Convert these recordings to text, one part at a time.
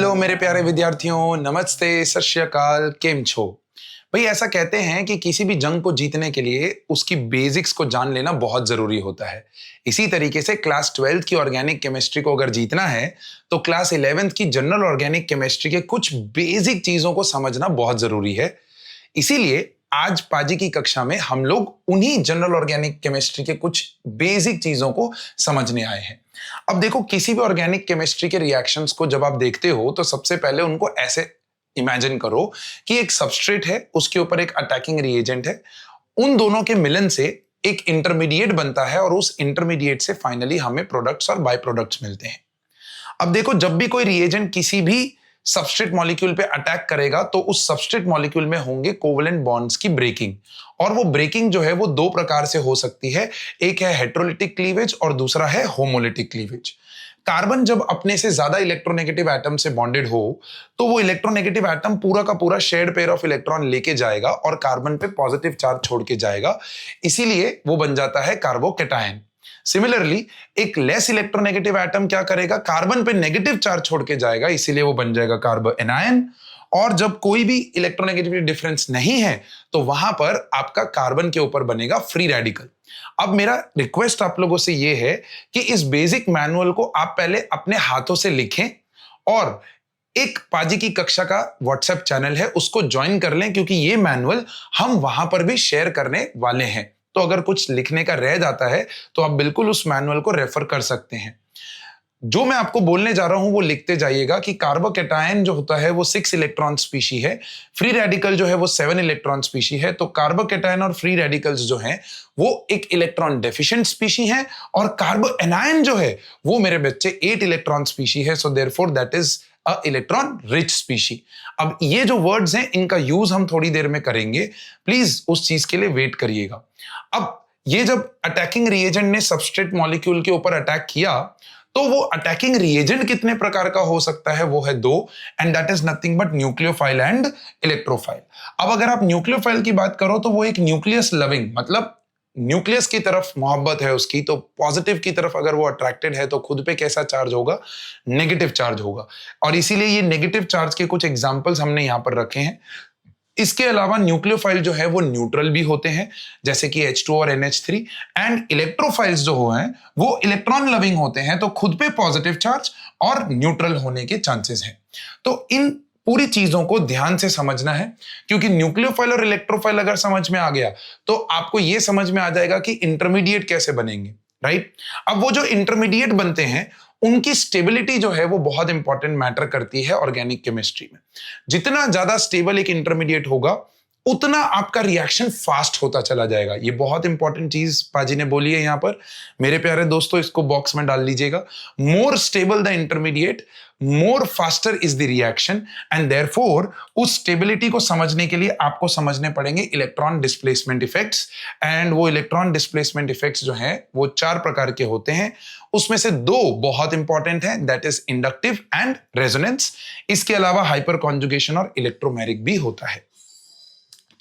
Hello मेरे प्यारे विद्यार्थियों, नमस्ते, सत श्री अकाल, केम छो। भाई ऐसा कहते हैं कि किसी भी जंग को जीतने के लिए उसकी बेसिक्स को जान लेना बहुत जरूरी होता है। इसी तरीके से क्लास 12th की ऑर्गेनिक केमिस्ट्री को अगर जीतना है तो क्लास 11th की जनरल ऑर्गेनिक केमिस्ट्री के कुछ बेसिक चीजों को समझना बहुत जरूरी है। इसीलिए आज पाजी की कक्षा में हम लोग उन्हीं जनरल ऑर्गेनिक केमिस्ट्री के कुछ बेसिक चीजों को समझने आए हैं। अब देखो, किसी भी ऑर्गेनिक केमिस्ट्री के रिएक्शंस को जब आप देखते हो तो सबसे पहले उनको ऐसे इमेजिन करो कि एक सबस्ट्रेट है, उसके ऊपर एक अटैकिंग रिएजेंट है, उन दोनों के मिलन से एक इंटरमीडिएट बनता है और उस इंटरमीडिएट से फाइनली हमें प्रोडक्ट्स और बाय प्रोडक्ट्स मिलते हैं। अब देखो, जब भी कोई रिएजेंट किसी भी सबस्ट्रेट मॉलिक्यूल पे अटैक करेगा तो उस सबस्ट्रेट मॉलिक्यूल में होंगे कोवेलेंट बॉन्ड्स की ब्रेकिंग, और वो ब्रेकिंग जो है वो दो प्रकार से हो सकती है। एक है हेटेरोलिटिक क्लीवेज और दूसरा है होमोलिटिक क्लीवेज। कार्बन जब अपने से ज्यादा इलेक्ट्रोनेगेटिव एटम से बॉन्डेड हो तो वो इलेक्ट्रोनेगेटिव एटम पूरा का पूरा शेयर्ड पेयर ऑफ इलेक्ट्रॉन लेके जाएगा और कार्बन पे पॉजिटिव चार्ज छोड़ के जाएगा, इसीलिए वो बन जाता है कार्बोकैटायन। सिमिलरली एक लेस इलेक्ट्रोनेगेटिव एटम क्या करेगा, कार्बन पे नेगेटिव चार्ज छोड़ के जाएगा, इसीलिए वो बन जाएगा कार्बोएनायन। और जब कोई भी इलेक्ट्रोनेगेटिविटी डिफरेंस नहीं है तो वहां पर आपका कार्बन के ऊपर बनेगा फ्री रेडिकल। अब मेरा रिक्वेस्ट आप लोगों से यह है कि इस बेसिक मैनुअल को आप पहले अपने हाथों से लिखें और एक पाजी की कक्षा का व्हाट्सएप चैनल है उसको ज्वाइन कर लें, क्योंकि ये मैनुअल हम वहां पर भी शेयर करने वाले हैं। तो अगर कुछ लिखने का रह जाता है तो आप बिल्कुल उस मैनुअल को रेफर कर सकते हैं। जो मैं आपको बोलने जा रहा हूं वो लिखते जाइएगा कि कार्बोकैटायन जो होता है वो 6 इलेक्ट्रॉन स्पीशी है, फ्री रेडिकल जो है वो 7 इलेक्ट्रॉन स्पीशी है। तो कार्बोकैटायन और फ्री रेडिकल्स जो हैं वो एक इलेक्ट्रॉन डेफिशिएंट स्पीशी है, और कार्बोएनायन जो है वो मेरे बच्चे 8 इलेक्ट्रॉन स्पीशी है। So therefore that is a electron rich species. अब ये जो वर्ड्स हैं इनका यूज हम थोड़ी देर में करेंगे, प्लीज उस चीज के लिए वेट करिएगा। अब ये जब अटैकिंग रिएजेंट ने सबस्ट्रेट मॉलिक्यूल के ऊपर अटैक किया तो वो अटैकिंग रिएजेंट कितने प्रकार का हो सकता है, वो है 2, and that is nothing but nucleophile and electrophile. अब अगर आप न्यूक्लियोफाइल की बात करो तो वो एक न्यूक्लियस लविंग, मतलब न्यूक्लियस की तरफ मोहब्बत है उसकी, तो पॉजिटिव की तरफ अगर वो अट्रैक्टेड है तो खुद पे कैसा चार्ज होगा, नेगेटिव चार्ज होगा। और इसीलिए ये नेगेटिव चार्ज के कुछ एग्जांपल्स हमने यहां पर रखे हैं। इसके अलावा न्यूक्लियोफाइल जो है वो न्यूट्रल भी होते हैं, जैसे कि H2 और NH3, एंड इलेक्ट्रोफाइल्स जो हैं वो इलेक्ट्रॉन लविंग होते हैं, तो खुद पे पॉजिटिव चार्ज और न्यूट्रल होने के चांसेस हैं। तो इन पूरी चीजों को ध्यान से समझना है, क्योंकि न्यूक्लियोफाइल और इलेक्ट्रोफाइल अगर समझ में आ गया तो आपको यह समझ में आ जाएगा कि इंटरमीडिएट कैसे बनेंगे, राइट। अब वो जो इंटरमीडिएट बनते हैं उनकी स्टेबिलिटी जो है वो बहुत इंपॉर्टेंट मैटर करती है ऑर्गेनिक केमिस्ट्री में। जितना ज्यादा स्टेबल एक इंटरमीडिएट होगा उतना आपका रिएक्शन फास्ट होता चला जाएगा। ये बहुत इंपॉर्टेंट चीज पाजी ने बोली है यहां पर। मेरे प्यारे दोस्तों, इसको बॉक्स में डाल लीजिएगा। More stable the intermediate, more faster is the reaction, and therefore उस स्टेबिलिटी को समझने के लिए आपको समझने पड़ेंगे इलेक्ट्रॉन डिस्प्लेसमेंट इफेक्ट्स। एंड वो इलेक्ट्रॉन डिस्प्लेसमेंट इफेक्ट्स जो हैं वो 4 प्रकार के होते हैं, उसमें से 2 बहुत इंपॉर्टेंट हैं, that is inductive and resonance. इसके अलावा हाइपर कॉन्जुगेशन और इलेक्ट्रोमेरिक भी होता है।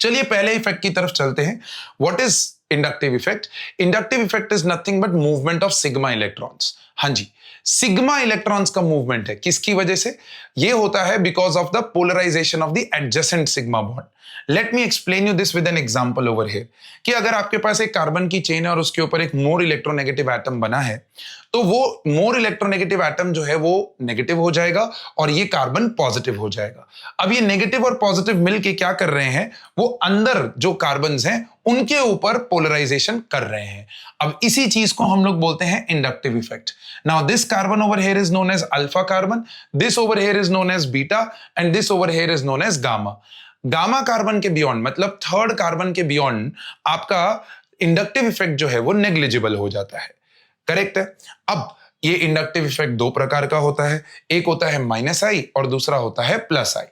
चलिए पहले इफेक्ट की तरफ चलते हैं। What is inductive effect? Inductive effect is nothing but movement of sigma electrons. हाँ जी, सिग्मा इलेक्ट्रॉन्स का मूवमेंट है। किसकी वजह से ये होता है? Because of the polarisation of the adjacent sigma bond. Let me explain you this with an example over here, कि अगर आपके पास एक कार्बन की चेन है और उसके ऊपर एक मोर इलेक्ट्रोनेगेटिव एटम बना है, तो वो मोर इलेक्ट्रोनेगेटिव एटम जो है वो नेगेटिव हो जाएगा और ये कार्बन पॉजिटिव हो जाएगा। अब ये नेगेटिव और पॉजिटिव मिलके क्या कर रहे हैं, वो अंदर जो कार्बन्स हैं उनके ऊपर पोलराइजेशन कर रहे हैं। अब इसी चीज को हम लोग बोलते हैं inductive effect. Now this carbon over here is known as alpha carbon, this over here is known as beta, and this over here is known as gamma. Gamma carbon के बियॉन्ड, मतलब थर्ड कार्बन के beyond, आपका inductive effect जो है वो negligible हो जाता है। करेक्ट है। अब ये इंडक्टिव इफेक्ट 2 प्रकार का होता है, एक होता है -I और दूसरा होता है +I।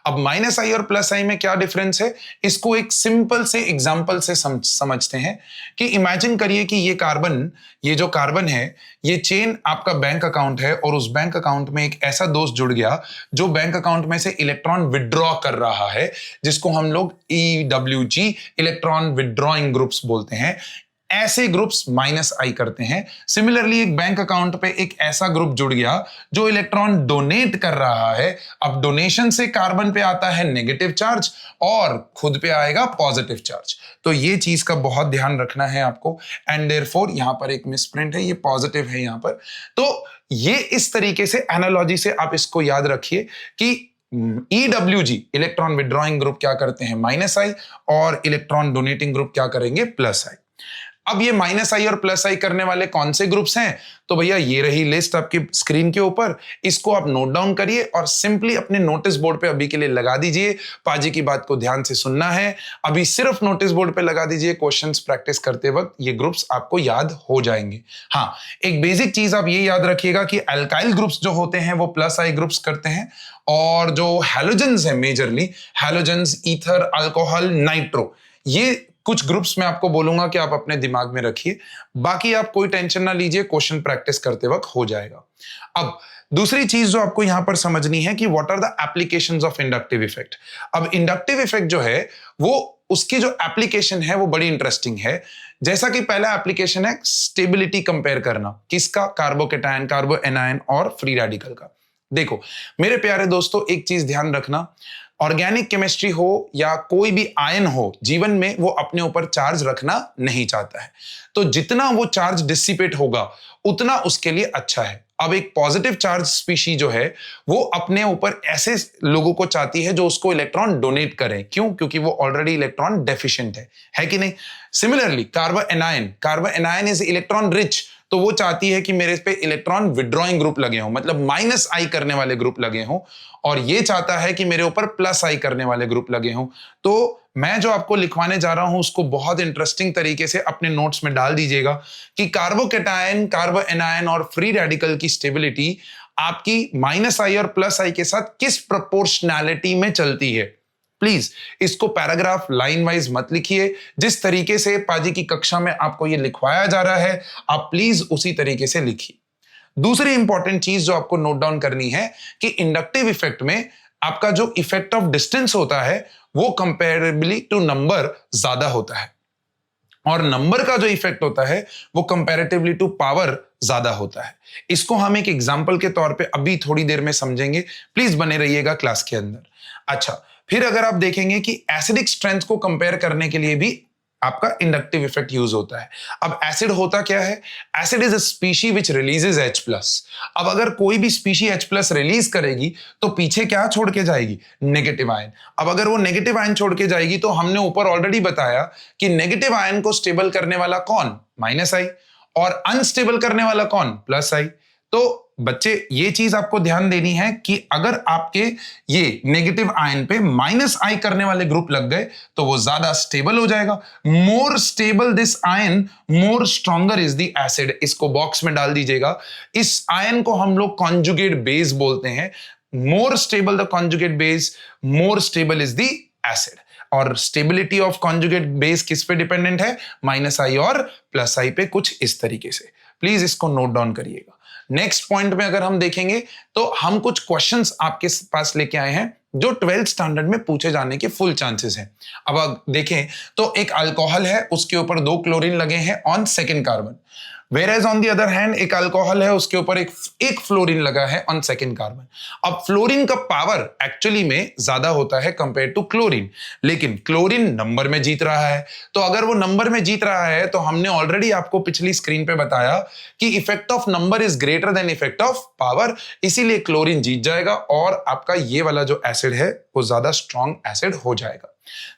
अब -I और +I में क्या डिफरेंस है, इसको एक सिंपल से एग्जांपल से समझते हैं। कि इमेजिन करिए कि ये जो कार्बन है, ये चेन आपका बैंक अकाउंट है, और उस बैंक अकाउंट में एक ऐसा दोस्त जुड़ गया जो बैंक अकाउंट में से इलेक्ट्रॉन विड्रॉ कर रहा है, जिसको हम लोग EWG, इलेक्ट्रॉन विड्रॉइंग ग्रुप्स बोलते हैं। ऐसे ग्रुप्स माइनस आई करते हैं। सिमिलरली एक बैंक अकाउंट पे एक ऐसा ग्रुप जुड़ गया जो इलेक्ट्रॉन डोनेट कर रहा है। अब डोनेशन से कार्बन पे आता है नेगेटिव चार्ज और खुद पे आएगा पॉजिटिव चार्ज। तो ये चीज का बहुत ध्यान रखना है आपको। एंड देयरफॉर यहां पर एक मिसप्रिंट है, ये पॉजिटिव है यहां पर। तो ये इस तरीके से एनालॉजी से आप इसको याद रखिए कि EWG इलेक्ट्रॉन विड्रॉइंग ग्रुप क्या करते हैं, माइनस आई, और इलेक्ट्रॉन डोनेटिंग ग्रुप क्या करेंगे, प्लस आई। अब ये माइनस आई और प्लस आई करने वाले कौन से ग्रुप्स हैं, तो भैया ये रही लिस्ट आपकी स्क्रीन के ऊपर। इसको आप नोट डाउन करिए और सिंपली अपने नोटिस बोर्ड पे अभी के लिए लगा दीजिए। पाजी की बात को ध्यान से सुनना है, अभी सिर्फ नोटिस बोर्ड पे लगा दीजिए। क्वेश्चंस प्रैक्टिस करते वक्त ये ग्रुप्स आपको याद हो जाएंगे। हाँ, एक बेसिक चीज आप ये याद रखिएगा कि अल्काइल ग्रुप्स जो होते हैं वो प्लस आई ग्रुप्स करते हैं, और जो हैलोजेंस है majorly halogens, ether, alcohol, nitro, ये कुछ ग्रुप्स मैं आपको बोलूंगा कि आप अपने दिमाग में रखिए। बाकी आप कोई टेंशन ना लीजिए, क्वेश्चन प्रैक्टिस करते वक्त हो जाएगा। अब दूसरी चीज जो आपको यहां पर समझनी है कि what are the applications of inductive effect. अब इंडक्टिव इफेक्ट जो है वो उसकी जो एप्लीकेशन है वो बड़ी इंटरेस्टिंग है। जैसा कि पहला एप्लीकेशन है स्टेबिलिटी कंपेयर करना, किसका, कार्बोकेटायन, कार्बो एनायन और फ्री रेडिकल का। देखो मेरे प्यारे दोस्तों, एक चीज ध्यान रखना, ऑर्गेनिक केमिस्ट्री हो या कोई भी आयन हो जीवन में, वो अपने ऊपर चार्ज रखना नहीं चाहता है। तो जितना वो चार्ज डिसिपेट होगा उतना उसके लिए अच्छा है। अब एक पॉजिटिव चार्ज स्पीशी जो है वो अपने ऊपर ऐसे लोगों को चाहती है जो उसको इलेक्ट्रॉन डोनेट करें। क्यों? क्योंकि वो ऑलरेडी इलेक्ट्रॉन डेफिशिएंट है कि नहीं। Similarly कार्बो anion is electron rich, तो वो चाहती है कि मेरे पे इलेक्ट्रॉन विड्रॉइंग ग्रुप लगे हों, मतलब माइनस आई करने वाले ग्रुप लगे हों, और ये चाहता है कि मेरे ऊपर प्लस आई करने वाले ग्रुप लगे हों। तो मैं जो आपको लिखवाने जा रहा हूं उसको बहुत इंटरेस्टिंग तरीके से अपने नोट्स में डाल दीजिएगा कि कार्बोकेटायन, कार्बो एनायन और फ्री रेडिकल की स्टेबिलिटी आपकी माइनस आई और प्लस आई के साथ किस प्रोपोर्शनैलिटी में चलती है। प्लीज इसको पैराग्राफ लाइन वाइज मत लिखिए, जिस तरीके से पाजी की कक्षा में आपको ये लिखवाया जा रहा है आप प्लीज उसी तरीके से लिखिए। दूसरी इंपॉर्टेंट चीज जो आपको नोट डाउन करनी है कि इंडक्टिव इफेक्ट में आपका जो इफेक्ट ऑफ डिस्टेंस होता है वो कंपेरेबली टू नंबर ज्यादा होता है, और नंबर का जो इफेक्ट होता है वो कंपैरेटिवली टू पावर ज्यादा होता है। इसको हम एक एग्जांपल के तौर पे अभी थोड़ी देर में समझेंगे, प्लीज बने रहिएगा क्लास के अंदर। अच्छा, फिर अगर आप देखेंगे कि एसिडिक स्ट्रेंथ को कंपेयर करने के लिए भी आपका इंडक्टिव इफेक्ट यूज होता है। अब एसिड होता क्या है, acid is a species which releases H+। अब अगर कोई भी स्पीशी H+ रिलीज करेगी तो पीछे क्या छोड़ के जाएगी, नेगेटिव आयन। अब अगर वो नेगेटिव आयन छोड़ के जाएगी तो हमने ऊपर ऑलरेडी बताया कि नेगेटिव आयन को स्टेबल करने वाला कौन, माइनस आई, और अनस्टेबल करने वाला कौन, प्लस आई। तो बच्चे ये चीज आपको ध्यान देनी है कि अगर आपके ये नेगेटिव आयन पे माइनस आई करने वाले ग्रुप लग गए तो वो ज्यादा स्टेबल हो जाएगा। More stable this ion more stronger is the acid. इसको बॉक्स में डाल दीजिएगा। इस आयन को हम लोग कॉन्जुगेट बेस बोलते हैं। More stable the conjugate base, more stable is the acid. और स्टेबिलिटी ऑफ कॉन्जुगेट बेस किस पे डिपेंडेंट है, माइनस आई और प्लस आई पे, कुछ इस तरीके से। प्लीज इसको नोट डाउन करिएगा। नेक्स्ट पॉइंट में अगर हम देखेंगे तो हम कुछ क्वेश्चंस आपके पास लेके आए हैं जो 12th स्टैंडर्ड में पूछे जाने के फुल चांसेस हैं। अब आप देखें तो एक अल्कोहल है, उसके ऊपर 2 क्लोरीन लगे हैं on second carbon, whereas on the other hand एक अल्कोहल है, उसके ऊपर एक फ्लोरीन लगा है ऑन सेकंड कार्बन। अब फ्लोरीन का पावर एक्चुअली में ज्यादा होता है कंपेयर टू क्लोरीन, लेकिन क्लोरीन नंबर में जीत रहा है। तो अगर वो नंबर में जीत रहा है तो हमने ऑलरेडी आपको पिछली स्क्रीन पे बताया कि effect of number is greater then effect of power, इसीलिए क्लोरीन जीत जाएगा और आपका ये वाला जो एसिड है वो ज्यादा स्ट्रॉन्ग एसिड हो जाएगा।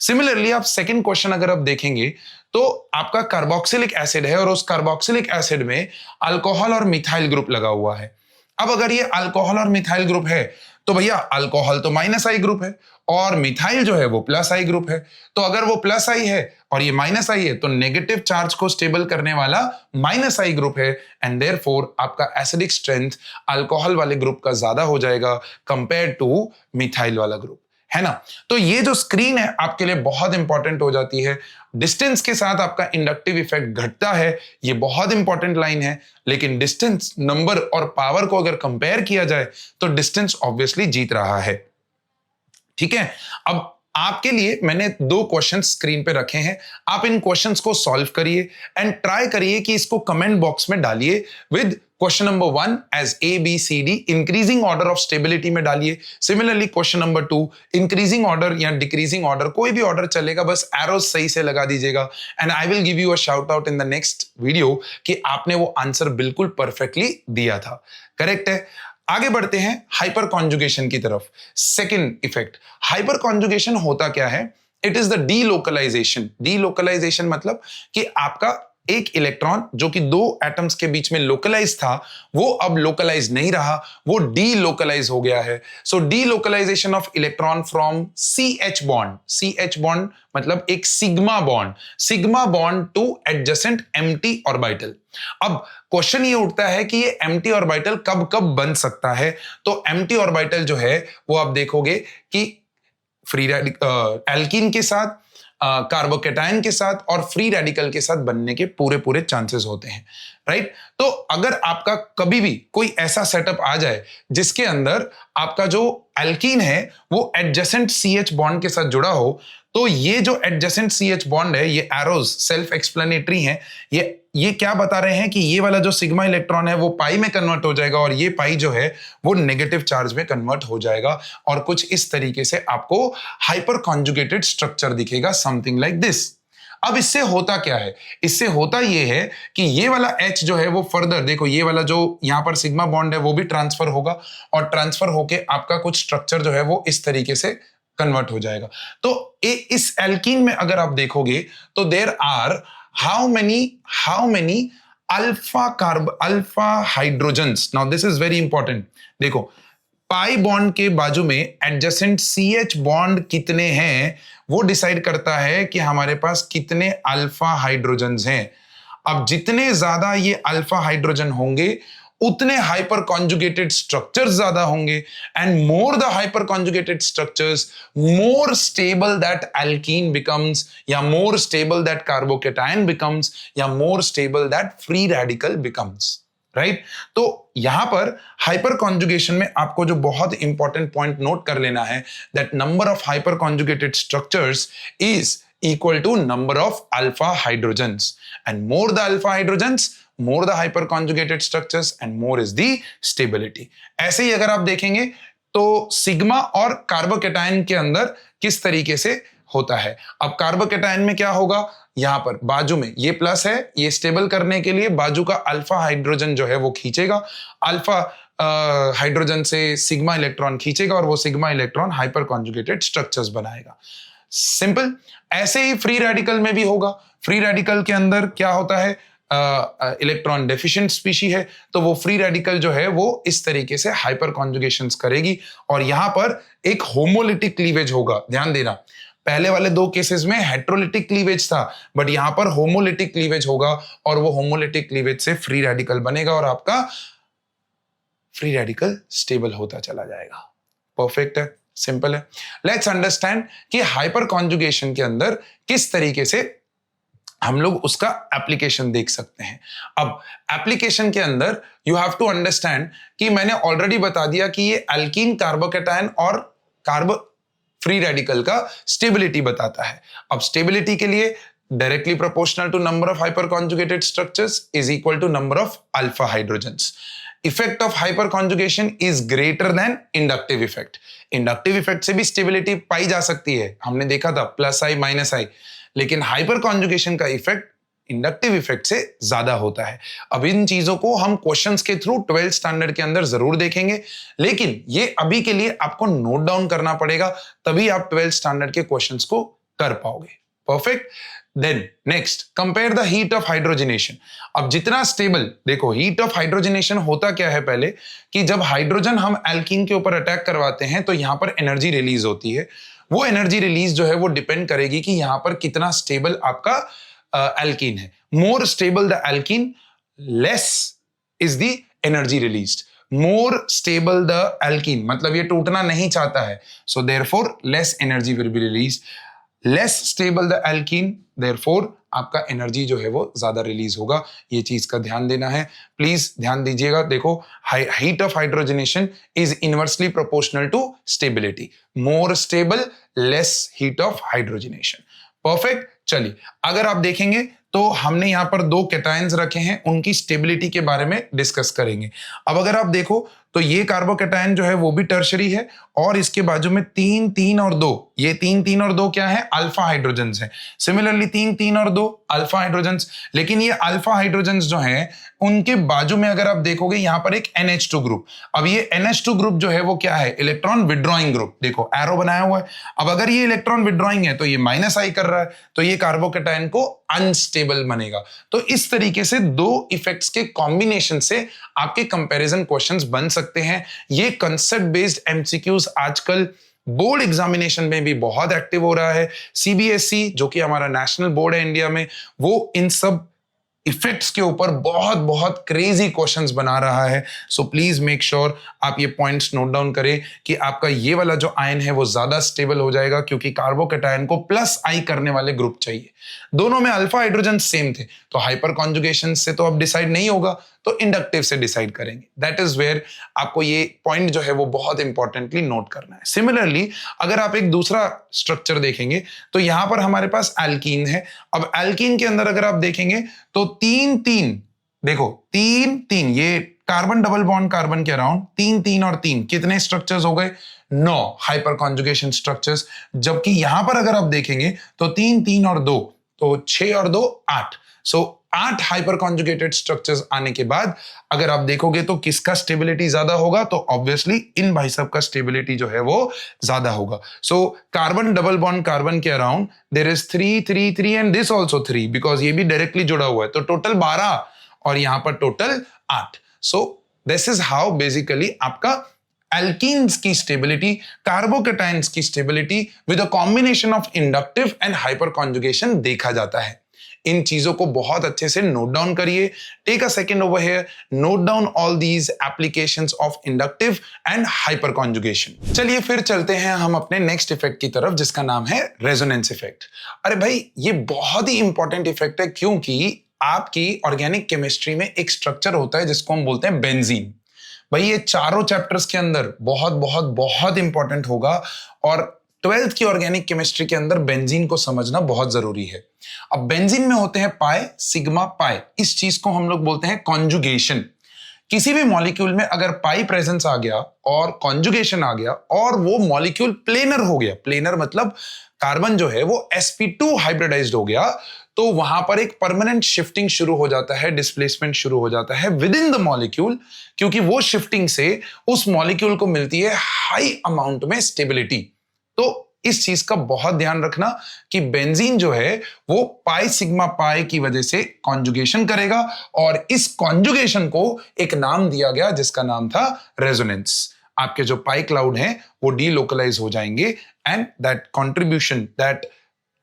सिमिलरली आप सेकंड क्वेश्चन अगर आप देखेंगे तो आपका कार्बोक्सिलिक एसिड है और उस कार्बोक्सिलिक एसिड में अल्कोहल और मिथाइल ग्रुप लगा हुआ है। अब अगर ये अल्कोहल और मिथाइल ग्रुप है तो भैया अल्कोहल तो माइनस आई ग्रुप है और मिथाइल जो है वो प्लस आई ग्रुप है। तो अगर वो प्लस आई है और ये माइनस आई है तो नेगेटिव चार्ज को स्टेबल करने वाला माइनस आई ग्रुप है, एंड देयरफॉर आपका एसिडिक स्ट्रेंथ अल्कोहल वाले ग्रुप का ज्यादा हो जाएगा कंपेयर टू मिथाइल वाला ग्रुप, है ना। तो ये जो स्क्रीन है आपके लिए बहुत इंपॉर्टेंट हो जाती है। डिस्टेंस के साथ आपका इंडक्टिव इफेक्ट घटता है, ये बहुत इंपॉर्टेंट लाइन है, लेकिन डिस्टेंस, नंबर और पावर को अगर कंपेयर किया जाए तो डिस्टेंस ऑब्वियसली जीत रहा है। ठीक है, अब आपके लिए मैंने 2 क्वेश्चन स्क्रीन पे रखे हैं, आप इन क्वेश्चंस को सॉल्व करिए एंड ट्राई करिए कि इसको कमेंट बॉक्स में डालिए with question number 1 as A B C D increasing order of stability में डालिए। Similarly question number 2 increasing order या डिक्रीजिंग ऑर्डर, कोई भी ऑर्डर चलेगा, बस एरोज सही से लगा दीजिएगा and I will give you a shout out in the next video कि आपने वो आंसर बिल्कुल परफेक्टली दिया था। करेक्ट है। आगे बढ़ते हैं हाइपर कॉन्जुगेशन की तरफ। सेकंड इफेक्ट, हाइपर कॉन्जुगेशन होता क्या है? It is the delocalisation. Delocalisation मतलब कि आपका एक इलेक्ट्रॉन जो कि 2 एटम्स के बीच में लोकलाइज था, वो अब लोकलाइज नहीं रहा, वो डीलोकलाइज हो गया है। So delocalisation of electron from CH bond, CH bond मतलब एक sigma bond, sigma bond to adjacent empty orbital. अब क्वेश्चन ये उठता है कि ये एम्प्टी ऑर्बिटल कब कब बन सकता है? तो एम्प्टी ऑर्बिटल जो है वो आप देखोगे कि फ्री एल्कीन के साथ, कार्बोकेटायन के साथ और फ्री रेडिकल के साथ बनने के पूरे पूरे चांसेस होते हैं, राइट? तो अगर आपका कभी भी कोई ऐसा सेटअप आ जाए जिसके अंदर आपका जो एल्कीन है वो एडजेसेंट CH बॉन्ड के साथ जुड़ा हो, तो ये जो एडजेसेंट CH बॉन्ड है, ये एरोज सेल्फ एक्सप्लेनेटरी हैं। ये क्या बता रहे हैं कि ये वाला जो सिग्मा इलेक्ट्रॉन है वो पाई में कन्वर्ट हो जाएगा और ये पाई जो है वो नेगेटिव चार्ज में कन्वर्ट हो जाएगा और कुछ इस तरीके से आपको हाइपर कॉन्जुगेटेड स्ट्रक्चर दिखेगा, समथिंग लाइक दिस। अब इससे होता क्या है? इससे होता ये है कि ये वाला H जो है वो फर्दर, देखो ये वाला जो यहां पर सिग्मा बॉन्ड है वो भी ट्रांसफर होगा और ट्रांसफर होके आपका कुछ स्ट्रक्चर जो है वो इस तरीके से कन्वर्ट हो जाएगा। तो इस एल्कीन में अगर आप देखोगे तो there are how many alpha hydrogens. Now this is very important. देखो पाई बॉन्ड के बाजू में एडजेसेंट CH बॉन्ड कितने हैं वो डिसाइड करता है कि हमारे पास कितने अल्फा हाइड्रोजन्स हैं। अब जितने ज्यादा ये अल्फा हाइड्रोजन होंगे उतने हाइपर कॉन्जुगेटेड स्ट्रक्चर्स ज्यादा होंगे and more the hyperconjugated structures, more stable that alkene becomes, या more stable that carbocation becomes, या more stable that free radical becomes, right? तो यहां पर हाइपर कॉन्जुगेशन में आपको जो बहुत इंपॉर्टेंट पॉइंट नोट कर लेना है, that number of hyperconjugated structures is equal to number of alpha hydrogens, and more the alpha hydrogens, more the hyperconjugated structures and more is the stability. ऐसे ही अगर आप देखेंगे तो सिग्मा और carbocation के अंदर किस तरीके से होता है। अब कार्बोकेटायन में क्या होगा, यहां पर बाजू में ये प्लस है, ये स्टेबल करने के लिए बाजू का अल्फा हाइड्रोजन जो है वो खींचेगा, अल्फा हाइड्रोजन से सिग्मा इलेक्ट्रॉन खींचेगा और वो sigma electron hyper conjugated structures बनाएगा। सिंपल। ऐसे ही फ्री रेडिकल में भी होगा। फ्री रेडिकल के अंदर क्या होता है, इलेक्ट्रॉन डेफिशिएंट स्पीशी है, तो वो फ्री रेडिकल जो है वो इस तरीके से हाइपर कॉन्जुगेशंस करेगी और यहां पर एक होमोलिटिक क्लीवेज होगा। ध्यान देना, पहले वाले 2 केसेस में हेट्रोलिटिक क्लीवेज था, बट यहां पर होमोलिटिक क्लीवेज होगा और वो होमोलिटिक क्लीवेज से फ्री रेडिकल बनेगा और आपका फ्री रेडिकल स्टेबल होता चला जाएगा। परफेक्ट है, सिंपल है। लेट्स अंडरस्टैंड कि हाइपर कॉन्जुगेशन के अंदर किस तरीके से हम लोग उसका एप्लीकेशन देख सकते हैं। अब एप्लीकेशन के अंदर यू हैव टू अंडरस्टैंड कि मैंने ऑलरेडी बता दिया कि ये एल्कीन, कार्बोकेटायन और कार्बो फ्री रेडिकल का स्टेबिलिटी बताता है। अब स्टेबिलिटी के लिए directly proportional to number of hyperconjugated structures is equal to number of alpha hydrogens. Effect of hyperconjugation is greater than inductive effect. Inductive effect से भी stability पाई जा सकती है, हमने देखा था +I -I, लेकिन हाइपर कॉन्जुगेशन का इफेक्ट इंडक्टिव इफेक्ट से ज्यादा होता है। अब इन चीजों को हम क्वेश्चंस के थ्रू 12th स्टैंडर्ड के अंदर जरूर देखेंगे, लेकिन ये अभी के लिए आपको नोट डाउन करना पड़ेगा, तभी आप 12th स्टैंडर्ड के क्वेश्चंस को कर पाओगे। Perfect. Then next, compare the heat of hydrogenation. अब जितना स्टेबल, देखो हीट ऑफ हाइड्रोजनेशन होता क्या है पहले, कि जब हाइड्रोजन हम एल्कीन के ऊपर अटैक करवाते हैं तो यहां पर एनर्जी रिलीज होती है। वो एनर्जी रिलीज जो है वो डिपेंड करेगी कि यहां पर कितना स्टेबल आपका एल्कीन है। More stable the alkene, less is the energy released. More stable the alkene मतलब ये टूटना नहीं चाहता है, so therefore less energy will be released. Less stable the alkene, therefore आपका एनर्जी जो है वो ज्यादा रिलीज होगा। ये चीज का ध्यान देना है, प्लीज ध्यान दीजिएगा। देखो, heat of hydrogenation is inversely proportional to stability, more stable less heat of hydrogenation. Perfect. चलिए, अगर आप देखेंगे तो हमने यहां पर दो कैटायंस रखे हैं, उनकी स्टेबिलिटी के बारे में डिस्कस करेंगे। अब अगर आप देखो तो ये कार्बोकैटायन जो है वो भी टर्शरी है, और इसके बाजू में 3 3 और 2, ये 3 3 और 2 क्या है? अल्फा हाइड्रोजन्स हैं। सिमिलरली 3 3 और 2 अल्फा हाइड्रोजन्स, लेकिन ये अल्फा हाइड्रोजन्स जो हैं उनके बाजू में अगर आप देखोगे यहां पर एक NH2 ग्रुप। अब ये NH2 ग्रुप जो है वो क्या है? Electron withdrawing group. देखो एरो बनाया हुआ है। अब अगर ये इलेक्ट्रॉन विड्रॉइंग है तो ये -I कर रहा है, तो ये कार्बोकैटायन को अनस्टेबल बनेगा। तो इस तरीके से दो इफेक्ट्स के कॉम्बिनेशन से आपके कंपैरिजन क्वेश्चंस बन सकते हैं। ये कंसेप्ट बेस्ड एमसीक्यूज आजकल बोर्ड एग्जामिनेशन में भी बहुत एक्टिव हो रहा है। CBSE जो कि हमारा नेशनल बोर्ड है इंडिया में, वो इन सब इफेक्ट्स के ऊपर बहुत बहुत क्रेजी क्वेश्चंस बना रहा है। सो प्लीज मेक श्योर आप ये पॉइंट्स नोट डाउन करें कि आपका ये वाला जो आयन है वो ज्यादा स्टेबल हो जाएगा, क्योंकि कार्बोकैटायन को +I करने वाले ग्रुप चाहिए। दोनों में अल्फा हाइड्रोजन सेम थे, तो हाइपर कॉन्जुगेशन से तो अब डिसाइड नहीं होगा, तो इंडक्टिव से डिसाइड करेंगे। दैट इज वेयर आपको ये पॉइंट जो है वो बहुत इंपॉर्टेंटली नोट करना है। सिमिलरली अगर आप एक दूसरा स्ट्रक्चर देखेंगे तो यहां पर हमारे पास एल्कीन है। अब एल्कीन के अंदर अगर आप देखेंगे तो 3 3, देखो 3 3, ये कार्बन डबल बॉन्ड कार्बन के अराउंड 3 3 और 3 कितने स्ट्रक्चर्स हो गए? 9 हाइपर कॉन्जुगेशन स्ट्रक्चर्स। जबकि यहां पर अगर आप देखेंगे तो 3 3 और 2, तो 6 और 2 8। सो 8 हाइपर कॉन्जुगेटेड स्ट्रक्चर्स आने के बाद अगर आप देखोगे तो किसका स्टेबिलिटी ज्यादा होगा? तो ऑब्वियसली इन भाई साहब का स्टेबिलिटी जो है वो ज्यादा होगा। So carbon double bond carbon के around there is 3 3 3 and this also 3, because ये भी डायरेक्टली जुड़ा हुआ है, तो टोटल 12 और यहां पर total 8। So this is how basically आपका एल्कीन्स की स्टेबिलिटी, कार्बोकैटायंस की stability with a combination of inductive and hyperconjugation देखा जाता है। इन चीजों को बहुत अच्छे से नोट डाउन करिए। Take a second over here, note down all these applications of inductive and hyperconjugation. चलिए फिर चलते हैं हम अपने नेक्स्ट इफेक्ट की तरफ, जिसका नाम है रेजोनेंस इफेक्ट। अरे भाई, ये बहुत ही इंपॉर्टेंट इफेक्ट है, क्योंकि आपकी ऑर्गेनिक केमिस्ट्री में एक स्ट्रक्चर होता है जिसको हम बोलते हैं बेंजीन। भाई ये चारों चैप्टर्स के अंदर बहुत बहुत बहुत इंपॉर्टेंट होगा, और 12th की ऑर्गेनिक केमिस्ट्री के अंदर बेंजीन को समझना बहुत जरूरी है। अब बेंजीन में होते हैं पाई, सिग्मा, पाई। इस चीज को हम लोग बोलते हैं कॉन्जुगेशन। किसी भी मॉलिक्यूल में अगर पाई प्रेजेंस आ गया और कॉन्जुगेशन आ गया और वो मॉलिक्यूल प्लेनर हो गया, प्लेनर मतलब कार्बन जो है वो sp2 हाइब्रिडाइज्ड हो गया, तो वहां पर एक परमानेंट शिफ्टिंग शुरू हो जाता है, डिस्प्लेसमेंट शुरू हो जाता है विद इन द मॉलिक्यूल, क्योंकि वो शिफ्टिंग से उस मॉलिक्यूल को मिलती है हाई अमाउंट में स्टेबिलिटी। तो इस चीज का बहुत ध्यान रखना कि बेंजीन जो है वो पाई सिग्मा पाई की वजह से कॉन्जुगेशन करेगा, और इस कॉन्जुगेशन को एक नाम दिया गया जिसका नाम था रेजोनेंस। आपके जो पाई क्लाउड हैं वो डीलोकलाइज हो जाएंगे, and that contribution, that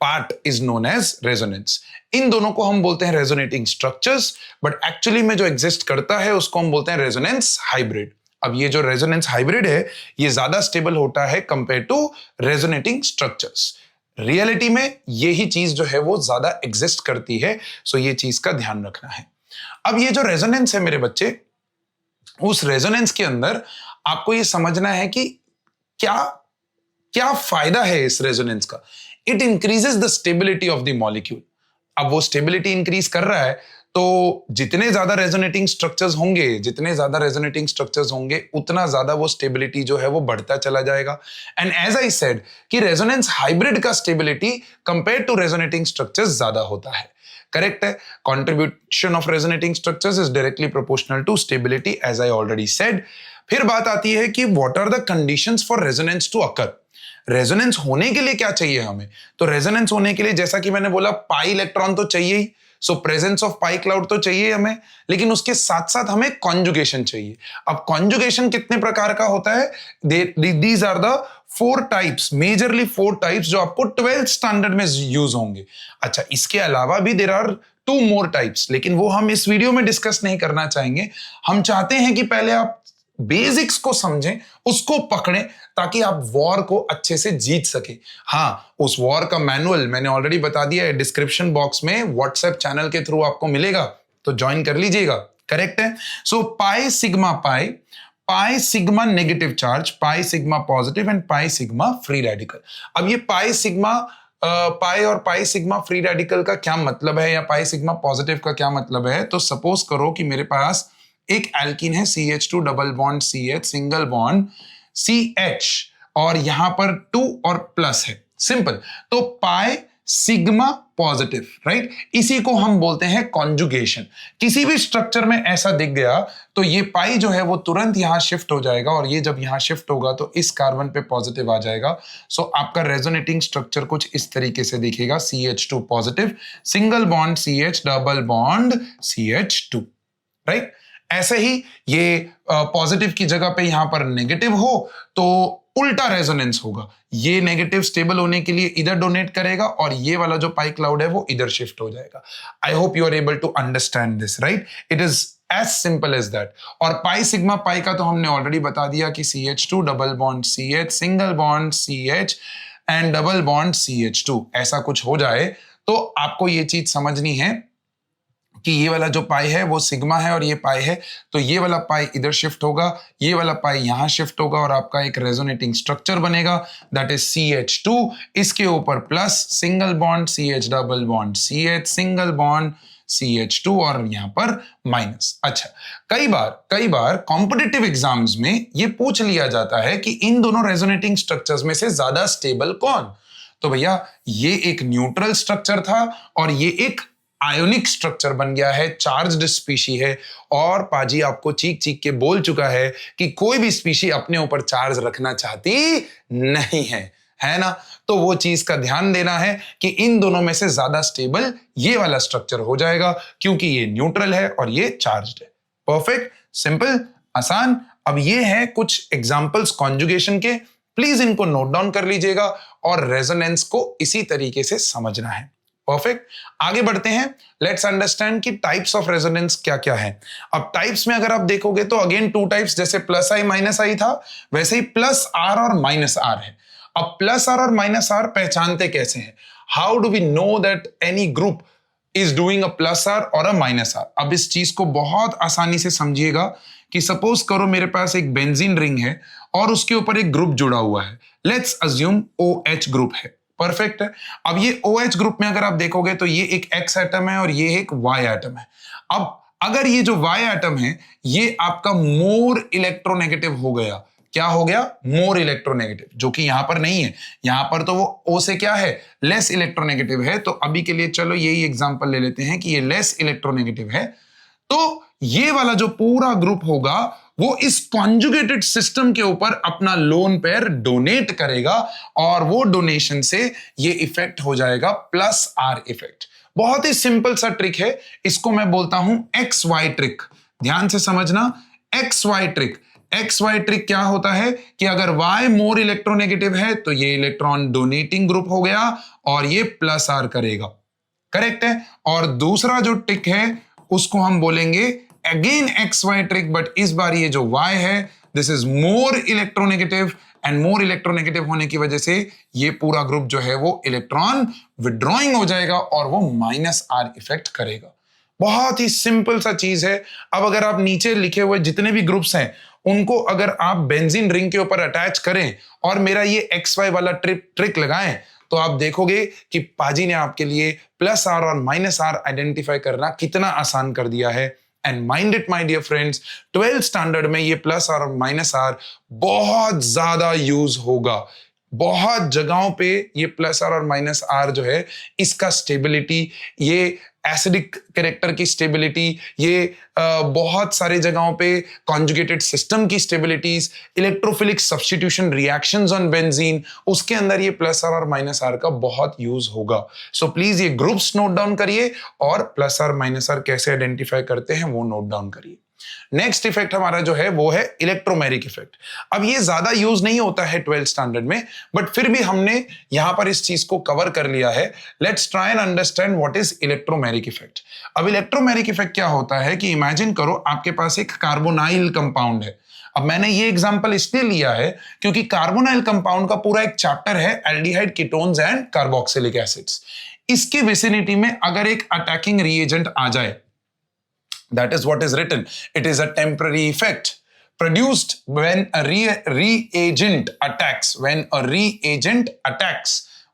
part is known as resonance. इन दोनों को हम बोलते हैं रेजोनेटिंग स्ट्रक्चर्स, बट एक्चुअली में जो एग्जिस्ट करता है उसको हम बोलते हैं रेजोनेंस हाइब्रिड। अब ये जो रेजोनेंस हाइब्रिड है ये ज्यादा स्टेबल होता है compare to resonating structures. Reality में यही चीज जो है वो ज्यादा एग्जिस्ट करती है, सो ये चीज का ध्यान रखना है। अब ये जो रेजोनेंस है मेरे बच्चे, उस रेजोनेंस के अंदर आपको ये समझना है कि क्या क्या फायदा है इस रेजोनेंस का। It increases the stability of the molecule. अब वो स्टेबिलिटी इंक्रीज कर रहा है, तो जितने ज्यादा रेजोनेटिंग स्ट्रक्चर्स होंगे, जितने ज्यादा रेजोनेटिंग स्ट्रक्चर्स होंगे, उतना ज्यादा वो स्टेबिलिटी जो है वो बढ़ता चला जाएगा। एंड एज आई सेड कि रेजोनेंस हाइब्रिड का stability compare to resonating structures ज्यादा होता है। करेक्ट है। Contribution of resonating structures is directly proportional to stability, as I already said. फिर बात आती है कि what are the conditions for resonance to occur. Resonance होने के लिए क्या चाहिए हमें? तो रेजोनेंस होने के लिए जैसा कि मैंने बोला, पाई इलेक्ट्रॉन तो चाहिए ही, सो प्रेजेंस ऑफ पाई क्लाउड तो चाहिए हमें, लेकिन उसके साथ साथ हमें कॉन्जुगेशन चाहिए। अब कॉन्जुगेशन कितने प्रकार का होता है? These are the 4 types, majorly 4 types जो आपको 12th स्टैंडर्ड में यूज होंगे। अच्छा, इसके अलावा भी देयर आर 2 मोर टाइप्स, लेकिन वो हम इस वीडियो में डिस्कस नहीं करना चाहेंगे। हम चाहते हैं कि पहले आप बेसिक्स को समझें, उसको पकड़ें, ताकि आप वॉर को अच्छे से जीत सके। हाँ, उस वॉर का मैनुअल मैंने ऑलरेडी बता दिया है, डिस्क्रिप्शन बॉक्स में व्हाट्सएप चैनल के थ्रू आपको मिलेगा, तो ज्वाइन कर लीजिएगा। करेक्ट है। So pi sigma pi, pi sigma negative charge, pi sigma positive and pi sigma free radical. अब ये पाई सिग्मा पाई और पाई सिग्मा फ्री रेडिकल का क्या मतलब है, या पाई सिग्मा पॉजिटिव का क्या मतलब है? तो सपोज करो कि मेरे पास एक एल्कीन है CH2 double bond CH single bond CH, और यहां पर 2 और प्लस है। सिंपल। तो पाई सिग्मा पॉजिटिव, राइट, इसी को हम बोलते हैं कॉन्जुगेशन। किसी भी स्ट्रक्चर में ऐसा दिख गया तो ये पाई जो है वो तुरंत यहां शिफ्ट हो जाएगा, और ये जब यहां शिफ्ट होगा तो इस कार्बन पे पॉजिटिव आ जाएगा। सो आपका रेजोनेटिंग स्ट्रक्चर कुछ इस तरीके से दिखेगा, CH2 positive, single bond CH, double bond CH2, right. ऐसे ही ये पॉजिटिव की जगह पे यहां पर नेगेटिव हो तो उल्टा रेजोनेंस होगा, ये नेगेटिव स्टेबल होने के लिए इधर डोनेट करेगा, और ये वाला जो पाई क्लाउड है वो इधर शिफ्ट हो जाएगा। I hope you are able to understand this, right. It is as simple as that. और पाई सिग्मा पाई का तो हमने ऑलरेडी बता दिया कि CH2 double bond CH, single bond CH and double bond CH2, ऐसा कुछ हो जाए तो आपको ये चीज समझनी है कि ये वाला जो पाई है वो सिग्मा है और ये पाई है, तो ये वाला पाई इधर शिफ्ट होगा, ये वाला पाई यहां शिफ्ट होगा, और आपका एक रेजोनेटिंग स्ट्रक्चर बनेगा, दैट इज CH2, इसके ऊपर plus single bond CH double bond CH, single bond CH2, और यहां पर माइनस। अच्छा, कई बार कॉम्पिटिटिव एग्जाम्स में ये पूछ लिया जाता है कि इन दोनों रेजोनेटिंग स्ट्रक्चर्स में से ज्यादा स्टेबल कौन? तो भैया ये एक न्यूट्रल स्ट्रक्चर था और ये एक आयोनिक स्ट्रक्चर बन गया है, चार्ज्ड स्पीशी है, और पाजी आपको चीख चीख के बोल चुका है कि कोई भी स्पीशी अपने ऊपर चार्ज रखना चाहती नहीं है ना। तो वो चीज का ध्यान देना है कि इन दोनों में से ज्यादा स्टेबल ये वाला स्ट्रक्चर हो जाएगा, क्योंकि ये न्यूट्रल है और ये चार्ज्ड है। परफेक्ट, सिंपल, आसान। अब ये है कुछ एग्जांपल्स कॉन्जुगेशन के, प्लीज इनको नोट डाउन कर लीजिएगा, और रेजोनेंस को इसी तरीके से समझना है। परफेक्ट, आगे बढ़ते हैं। लेट्स अंडरस्टैंड कि टाइप्स ऑफ रेजोनेंस क्या क्या है। अब टाइप्स में अगर आप देखोगे तो अगेन 2 टाइप्स, जैसे प्लस आई माइनस आई था वैसे ही प्लस आर और माइनस आर है। अब प्लस आर और माइनस आर पहचानते कैसे हैं? How do we know that any group is doing a plus R और अ माइनस आर? अब इस चीज को बहुत आसानी से समझिएगा कि सपोज करो मेरे पास एक बेंजीन रिंग है और उसके ऊपर एक ग्रुप जुड़ा हुआ है, लेट्स अज्यूम OH ग्रुप है। परफेक्ट है। अब ये OH ग्रुप में अगर आप देखोगे तो ये एक X एटम है और ये एक Y एटम है। अब अगर ये जो Y एटम है ये आपका मोर इलेक्ट्रोनेगेटिव हो गया, क्या हो गया? मोर इलेक्ट्रोनेगेटिव, जो कि यहां पर नहीं है। यहां पर तो वो O से क्या है? लेस इलेक्ट्रोनेगेटिव है। तो अभी के लिए चलो यही एग्जांपल ले लेते हैं कि ये लेस इलेक्ट्रोनेगेटिव है। तो ये वाला जो पूरा ग्रुप होगा वो इस कॉन्जुगेटेड सिस्टम के ऊपर अपना लोन पेयर डोनेट करेगा, और वो डोनेशन से ये इफेक्ट हो जाएगा प्लस आर इफेक्ट। बहुत ही सिंपल सा ट्रिक है, इसको मैं बोलता हूं XY ट्रिक। ध्यान से समझना, XY ट्रिक। XY ट्रिक क्या होता है कि अगर Y मोर इलेक्ट्रोनेगेटिव है तो ये इलेक्ट्रॉन डोनेटिंग ग्रुप हो गया और ये प्लस आर करेगा। करेक्ट है। और दूसरा जो ट्रिक है उसको हम बोलेंगे अगेन XY ट्रिक, बट इस बार ये जो Y है this is more electronegative, and more electronegative होने की वजह से ये पूरा ग्रुप जो है वो इलेक्ट्रॉन विड्रॉइंग हो जाएगा और वो माइनस आर इफेक्ट करेगा। बहुत ही सिंपल सा चीज है। अब अगर आप नीचे लिखे हुए जितने भी ग्रुप्स हैं उनको अगर आप बेंजीन रिंग के ऊपर अटैच करें और मेरा ये XY वाला ट्रिक लगाएं तो आप देखोगे कि पाजी ने आपके लिए प्लस आर और माइनस आर आइडेंटिफाई करना कितना आसान कर दिया है। And mind it my dear friends, 12th standard में ये प्लस आर और माइनस आर बहुत ज्यादा यूज होगा। बहुत जगहों पे ये प्लस आर और माइनस आर जो है इसका स्टेबिलिटी, ये एसिडिक कैरेक्टर की स्टेबिलिटी, ये बहुत सारे जगहों पे कॉन्जुगेटेड सिस्टम की stabilities, electrophilic substitution reactions on benzene, उसके अंदर ये प्लस आर और माइनस आर का बहुत यूज होगा। सो प्लीज ये ग्रुप्स नोट डाउन करिए और प्लस आर माइनस आर कैसे आइडेंटिफाई करते हैं वो नोट डाउन करिए। नेक्स्ट इफेक्ट हमारा जो है वो है इलेक्ट्रोमेरिक इफेक्ट। अब ये ज्यादा यूज नहीं होता है 12th स्टैंडर्ड में, बट फिर भी हमने यहां पर इस चीज को कवर कर लिया है। Let's try and understand what is electromeric effect. अब इलेक्ट्रोमेरिक इफेक्ट क्या होता है कि इमेजिन करो आपके पास एक कार्बोनाइल कंपाउंड है। अब मैंने ये एग्जांपल इसलिए लिया है क्योंकि कार्बोनाइल कंपाउंड का पूरा एक चैप्टर है aldehyde ketones and carboxylic acids. इसके विसिनिटी में अगर एक अटैकिंग रिएजेंट आ जाए, that is what is written, it is a temporary effect produced when a reagent attacks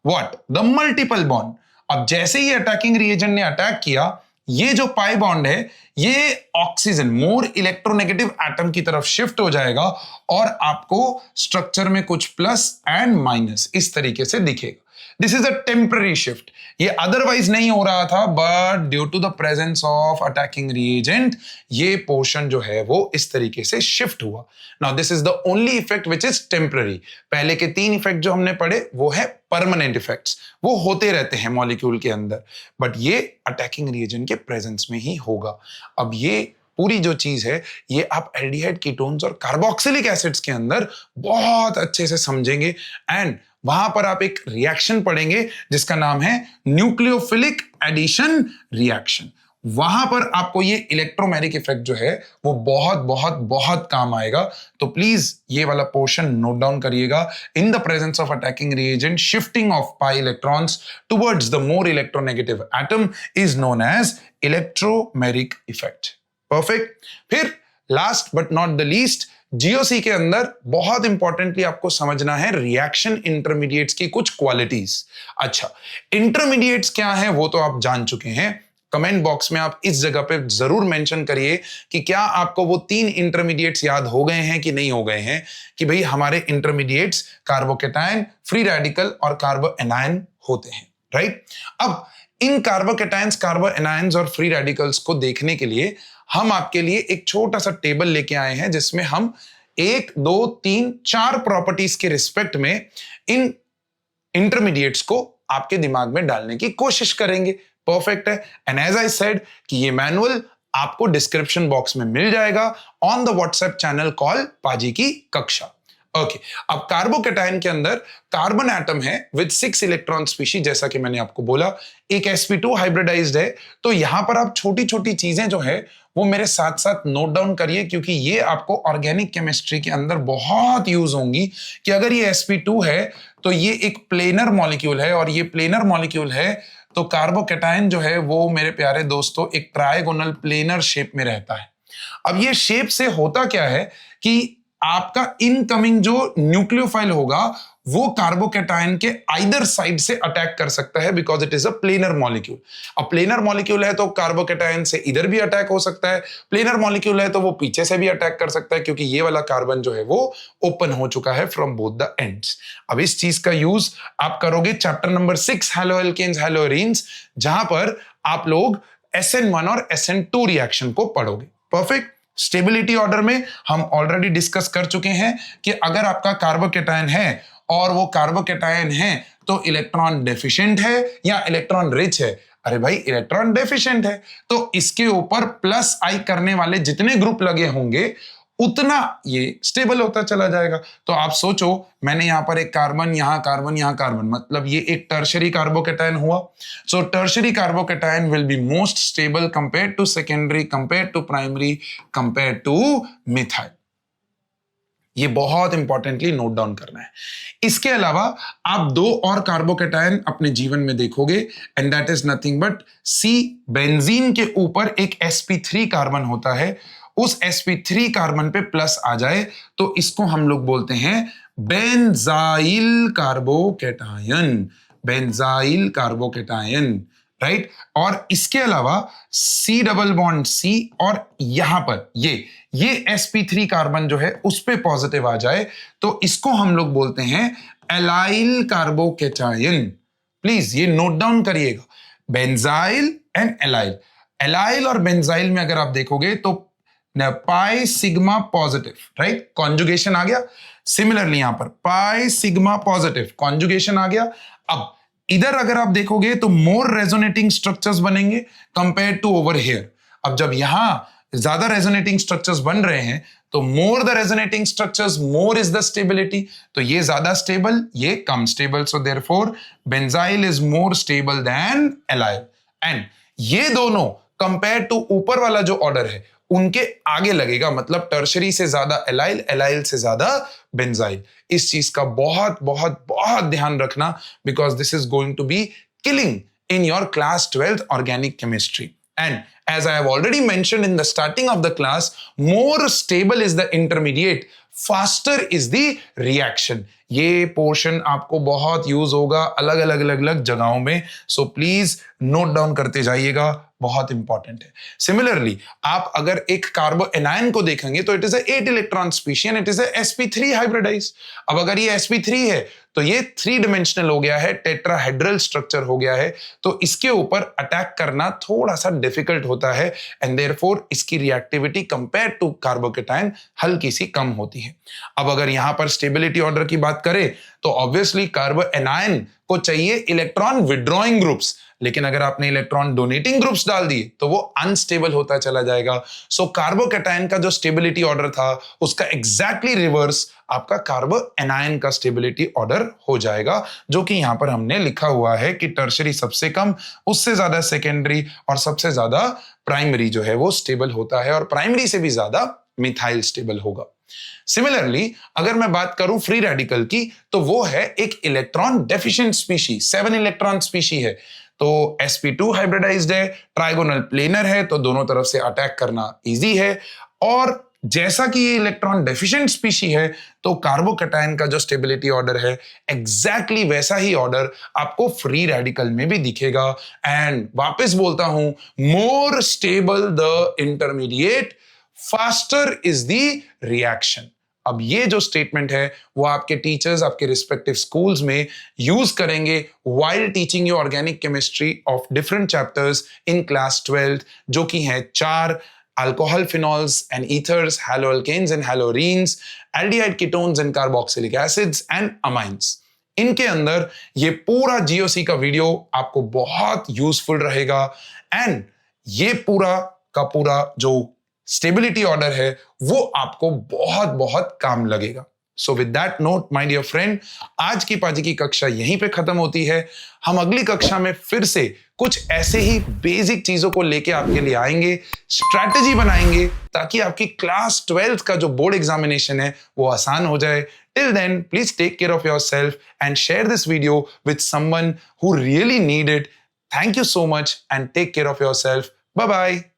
what the multiple bond। अब जैसे ही अटैकिंग रिएजेंट ने अटैक किया, ये जो पाई बॉन्ड है ये ऑक्सीजन मोर इलेक्ट्रोनेगेटिव एटम की तरफ शिफ्ट हो जाएगा और आपको स्ट्रक्चर में कुछ प्लस एंड माइनस इस तरीके से दिखेगा। This is a temporary shift, ये अदरवाइज नहीं हो रहा था, but due to the presence of attacking reagent ये पोर्शन जो है वो इस तरीके से शिफ्ट हुआ। Now this is the only effect which is temporary. पहले के 3 इफेक्ट जो हमने पढ़े वो है परमानेंट इफेक्ट्स, वो होते रहते हैं मॉलिक्यूल के अंदर, बट ये अटैकिंग रिएजेंट के प्रेजेंस में ही होगा। अब ये पूरी जो चीज है ये आप एल्डिहाइड कीटोन्स और कार्बोक्सिलिक एसिड्स के अंदर बहुत अच्छे से समझेंगे एंड वहां पर आप एक रिएक्शन पढ़ेंगे जिसका नाम है न्यूक्लियोफिलिक एडिशन रिएक्शन। वहां पर आपको ये इलेक्ट्रोमैग्नेटिक इफेक्ट जो है वो बहुत बहुत बहुत काम आएगा। तो प्लीज ये वाला पोर्शन नोट डाउन करिएगा। In the presence of attacking reagent shifting of pi electrons towards the more electronegative atom is known as electromagnetic effect. Perfect. फिर last but not the least, GOC के अंदर बहुत importantly आपको समझना है reaction intermediates की कुछ क्वालिटीज। अच्छा, इंटरमीडिएट्स क्या है वो तो आप जान चुके हैं। कमेंट बॉक्स में आप इस जगह पे जरूर मेंशन करिए कि क्या आपको वो 3 इंटरमीडिएट्स याद हो गए हैं कि नहीं हो गए हैं, कि भाई हमारे इंटरमीडिएट्स कार्बोकेटायन, फ्री रेडिकल और कार्बोएनायन होते हैं, राइट। अब इन कार्बोकेटायंस, कार्बोएनायंस और फ्री रेडिकल्स को देखने के लिए हम आपके लिए एक छोटा सा टेबल लेके आए हैं जिसमें हम 1, 2, 3, 4 प्रॉपर्टीज के रिस्पेक्ट में इन इंटरमीडिएट्स को आपके दिमाग में डालने की कोशिश करेंगे। परफेक्ट है। एंड एज आई सेड कि ये मैनुअल आपको डिस्क्रिप्शन बॉक्स में मिल जाएगा on the WhatsApp channel call पाजी की कक्षा। ओके, अब कार्बोकेटायन के अंदर कार्बन एटम है विद 6 इलेक्ट्रॉन स्पीशीज, जैसा कि मैंने आपको बोला, एक sp2 हाइब्रिडाइज्ड है। तो यहां पर आप छोटी छोटी चीजें जो है वो मेरे साथ साथ नोट डाउन करिए, क्योंकि ये आपको ऑर्गेनिक केमिस्ट्री के अंदर बहुत यूज होंगी। कि अगर ये sp2 है तो ये एक प्लेनर मॉलिक्यूल है, और ये प्लेनर मॉलिक्यूल है तो कार्बोकेटायन जो है वो मेरे प्यारे दोस्तों एक ट्राइगोनल प्लेनर शेप में रहता है। अब ये शेप से होता क्या है कि आपका इनकमिंग जो न्यूक्लियोफाइल होगा वो कार्बोकेटायन के आइदर साइड से अटैक कर सकता है, because it is a planar molecule. अब प्लेनर मॉलिक्यूल है तो कार्बोकेटायन से इधर भी अटैक हो सकता है, प्लेनर मॉलिक्यूल है तो वो पीछे से भी अटैक कर सकता है, क्योंकि ये वाला कार्बन जो है वो ओपन हो चुका है फ्रॉम बोथ द एंड्स। अब इस चीज का यूज आप करोगे चैप्टर नंबर 6 हैलोएल्केन्स हैलोएरीन्स, जहां पर आप लोग SN1 और SN2 रिएक्शन को पढ़ोगे। परफेक्ट। स्टेबिलिटी ऑर्डर में हम ऑलरेडी डिस्कस कर चुके हैं कि अगर आपका कार्बोकेटायन है और वो कार्बोकेटायन है तो इलेक्ट्रॉन डेफिशिएंट है या इलेक्ट्रॉन रिच है। अरे भाई इलेक्ट्रॉन डेफिशिएंट है तो इसके ऊपर प्लस आई करने वाले जितने ग्रुप लगे होंगे उतना ये स्टेबल होता चला जाएगा। तो आप सोचो, मैंने यहां पर एक कार्बन, यहां कार्बन, यहां कार्बन, मतलब ये एक टर्शियरी कार्बोकेटायन हुआ। So tertiary carbocation will be most stable compare to secondary, compare to primary, compare to methyl. ये बहुत इंपॉर्टेंटली नोट डाउन करना है। इसके अलावा आप 2 और कार्बोकेटायन अपने जीवन में देखोगे, and that is nothing but C benzene के ऊपर एक sp3 कार्बन होता है। उस sp3 कार्बन पे प्लस आ जाए तो इसको हम लोग बोलते हैं benzyl carbocation, benzyl carbocation, right. और इसके अलावा C डबल बॉन्ड C और यहां पर ये sp3 कार्बन जो है उस पे पॉजिटिव आ जाए तो इसको हम लोग बोलते हैं एलाइल कार्बोकेटायन। प्लीज ये नोट डाउन करिएगा, बेंजाइल एंड एलाइल। एलाइल और बेंजाइल में अगर आप देखोगे तो pi sigma positive, right, conjugation आ गया। सिमिलरली यहां पर पाई सिग्मा पॉजिटिव कॉन्जुगेशन आ गया। अब इधर अगर आप देखोगे तो मोर रेजोनेटिंग स्ट्रक्चर्स बनेंगे कंपेयर टू ओवर हियर। अब जब यहां ज्यादा रेजोनेटिंग स्ट्रक्चर्स बन रहे हैं तो more the resonating structures more is the stability. तो ये ज्यादा स्टेबल, ये कम stable, so therefore benzyl is more stable than allyl. And ये दोनों कंपेयर टू ऊपर वाला जो ऑर्डर है उनके आगे लगेगा, मतलब टर्शरी से ज्यादा एलाइल, एलाइल से ज्यादा बेंजाइल। इस चीज का बहुत बहुत बहुत ध्यान रखना, because this is going to be killing in your class 12th organic chemistry. And as I have already mentioned in the starting of the class, more stable is the intermediate, faster is the reaction. ये portion आपको बहुत use होगा अलग अलग अलग अलग जगहों में, सो प्लीज नोट डाउन करते जाइएगा, बहुत इंपॉर्टेंट है। सिमिलरली आप अगर एक कार्बो एनायन को देखेंगे तो it is 8 electron species and it is sp3 hybridize. अब अगर ये sp3 है तो ये 3 डायमेंशनल हो गया है, टेट्राहेड्रल स्ट्रक्चर हो गया है, तो इसके ऊपर अटैक करना थोड़ा सा डिफिकल्ट होता है एंड देयरफॉर इसकी रिएक्टिविटी कंपेयर टू कार्बोकेटायन हल्की सी कम होती है। अब अगर यहां पर स्टेबिलिटी ऑर्डर की बात करें तो ऑब्वियसली कार्बो एनायन को चाहिए इलेक्ट्रॉन विड्रॉइंग ग्रुप्स, लेकिन अगर आपने इलेक्ट्रॉन डोनेटिंग ग्रुप्स डाल दिए तो वो अनस्टेबल होता चला जाएगा। सो कार्बोकेटायन का जो स्टेबिलिटी ऑर्डर था उसका एग्जैक्टली रिवर्स आपका कार्बो एनायन का स्टेबिलिटी ऑर्डर हो जाएगा, जो कि यहां पर हमने लिखा हुआ है कि टर्शरी सबसे कम, उससे ज्यादा सेकेंडरी और सबसे ज्यादा प्राइमरी जो है वो स्टेबल होता है, और प्राइमरी से भी ज्यादा मिथाइल स्टेबल होगा। सिमिलरली अगर मैं बात करूं फ्री रेडिकल की तो वो है एक electron deficient species, 7 electron species है, तो sp2 हाइब्रिडाइज्ड है, ट्राइगोनल प्लेनर है, तो दोनों तरफ से अटैक करना इजी है। और जैसा कि ये इलेक्ट्रॉन डेफिशिएंट स्पीशी है तो कार्बोकेटायन का जो स्टेबिलिटी ऑर्डर है एग्जैक्टली वैसा ही ऑर्डर आपको फ्री रेडिकल में भी दिखेगा। एंड वापस बोलता हूं, more stable the intermediate, faster is the reaction. अब ये जो स्टेटमेंट है वो आपके टीचर्स आपके रिस्पेक्टिव स्कूल्स में यूज करेंगे while teaching you organic chemistry of different chapters in class 12, जो कि है 4 alcohol phenols and ethers, haloalkanes and haloarenes, aldehyde ketones and carboxylic acids and amines। इनके अंदर ये पूरा GOC का वीडियो आपको बहुत यूजफुल रहेगा एंड ये पूरा का पूरा जो स्टेबिलिटी ऑर्डर है वो आपको बहुत बहुत काम लगेगा। So with that note my dear friend, आज की पाजी की कक्षा यहीं पे खत्म होती है। हम अगली कक्षा में फिर से कुछ ऐसे ही बेसिक चीजों को लेके आपके लिए आएंगे, स्ट्रैटेजी बनाएंगे ताकि आपकी क्लास 12th का जो बोर्ड एग्जामिनेशन है वो आसान हो जाए। Till then, please take care of yourself and share this video with someone who really need it. Thank you so much and take care of yourself. Bye bye.